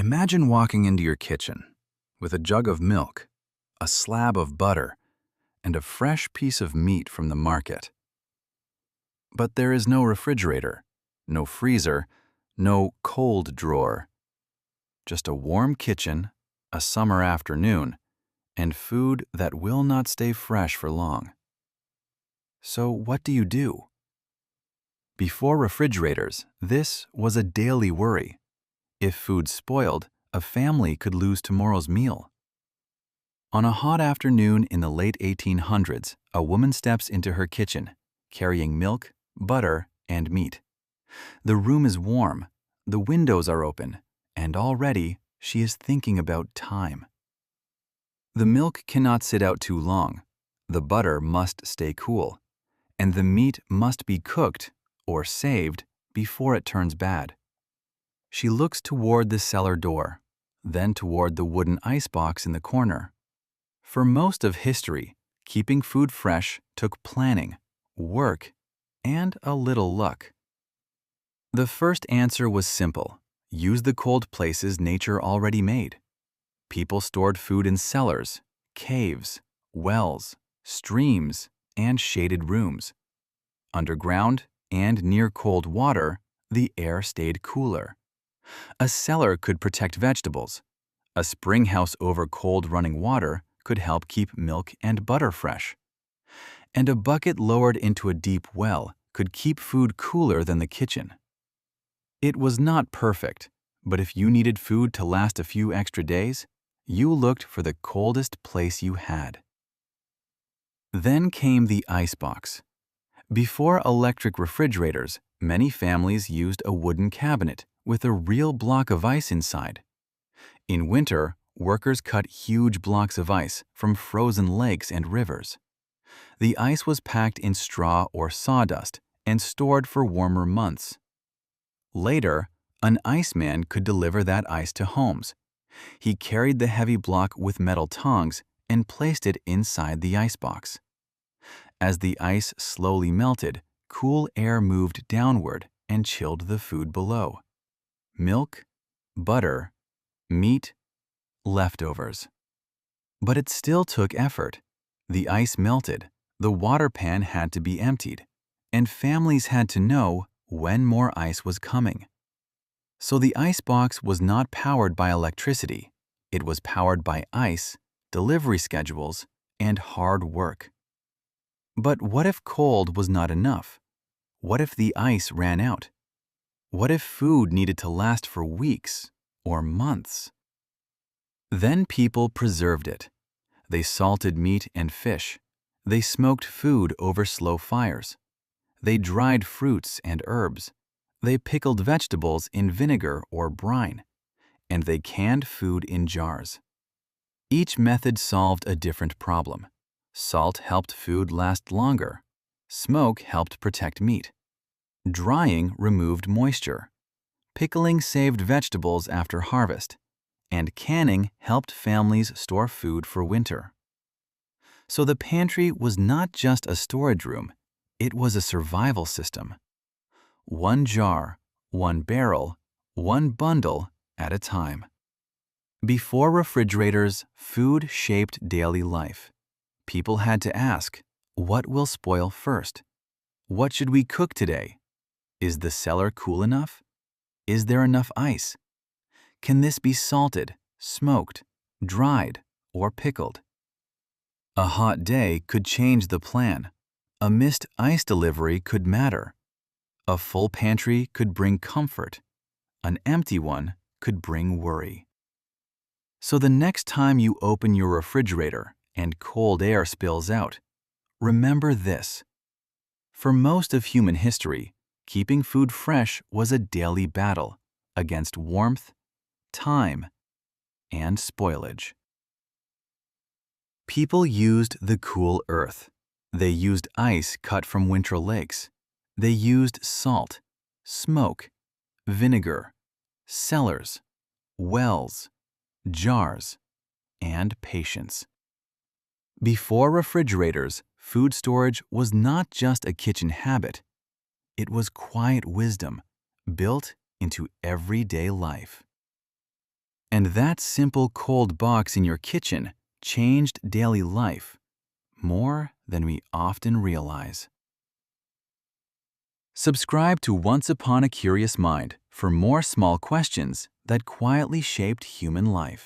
Imagine walking into your kitchen with a jug of milk, a slab of butter, and a fresh piece of meat from the market. But there is no refrigerator, no freezer, no cold drawer. Just a warm kitchen, a summer afternoon, and food that will not stay fresh for long. So what do you do? Before refrigerators, this was a daily worry. If food spoiled, a family could lose tomorrow's meal. On a hot afternoon in the late 1800s, a woman steps into her kitchen, carrying milk, butter, and meat. The room is warm, the windows are open, and already she is thinking about time. The milk cannot sit out too long, the butter must stay cool, and the meat must be cooked or saved before it turns bad. She looks toward the cellar door, then toward the wooden icebox in the corner. For most of history, keeping food fresh took planning, work, and a little luck. The first answer was simple: use the cold places nature already made. People stored food in cellars, caves, wells, streams, and shaded rooms. Underground and near cold water, the air stayed cooler. A cellar could protect vegetables. A springhouse over cold running water could help keep milk and butter fresh. And a bucket lowered into a deep well could keep food cooler than the kitchen. It was not perfect, but if you needed food to last a few extra days, you looked for the coldest place you had. Then came the icebox. Before electric refrigerators, many families used a wooden cabinet with a real block of ice inside. In winter, workers cut huge blocks of ice from frozen lakes and rivers. The ice was packed in straw or sawdust and stored for warmer months. Later, an iceman could deliver that ice to homes. He carried the heavy block with metal tongs and placed it inside the icebox. As the ice slowly melted, cool air moved downward and chilled the food below. Milk, butter, meat, leftovers. But it still took effort. The ice melted, the water pan had to be emptied, and families had to know when more ice was coming. So the icebox was not powered by electricity. It was powered by ice, delivery schedules, and hard work. But what if cold was not enough? What if the ice ran out? What if food needed to last for weeks or months? Then people preserved it. They salted meat and fish. They smoked food over slow fires. They dried fruits and herbs. They pickled vegetables in vinegar or brine. And they canned food in jars. Each method solved a different problem. Salt helped food last longer. Smoke helped protect meat. Drying removed moisture. Pickling saved vegetables after harvest. And canning helped families store food for winter. So the pantry was not just a storage room, it was a survival system. One jar, one barrel, one bundle at a time. Before refrigerators, food shaped daily life. People had to ask, what will spoil first? What should we cook today? Is the cellar cool enough? Is there enough ice? Can this be salted, smoked, dried, or pickled? A hot day could change the plan. A missed ice delivery could matter. A full pantry could bring comfort. An empty one could bring worry. So the next time you open your refrigerator and cold air spills out, remember this. For most of human history, keeping food fresh was a daily battle against warmth, time, and spoilage. People used the cool earth. They used ice cut from winter lakes. They used salt, smoke, vinegar, cellars, wells, jars, and patience. Before refrigerators, food storage was not just a kitchen habit. It was quiet wisdom built into everyday life. And that simple cold box in your kitchen changed daily life more than we often realize. Subscribe to Once Upon a Curious Mind for more small questions that quietly shaped human life.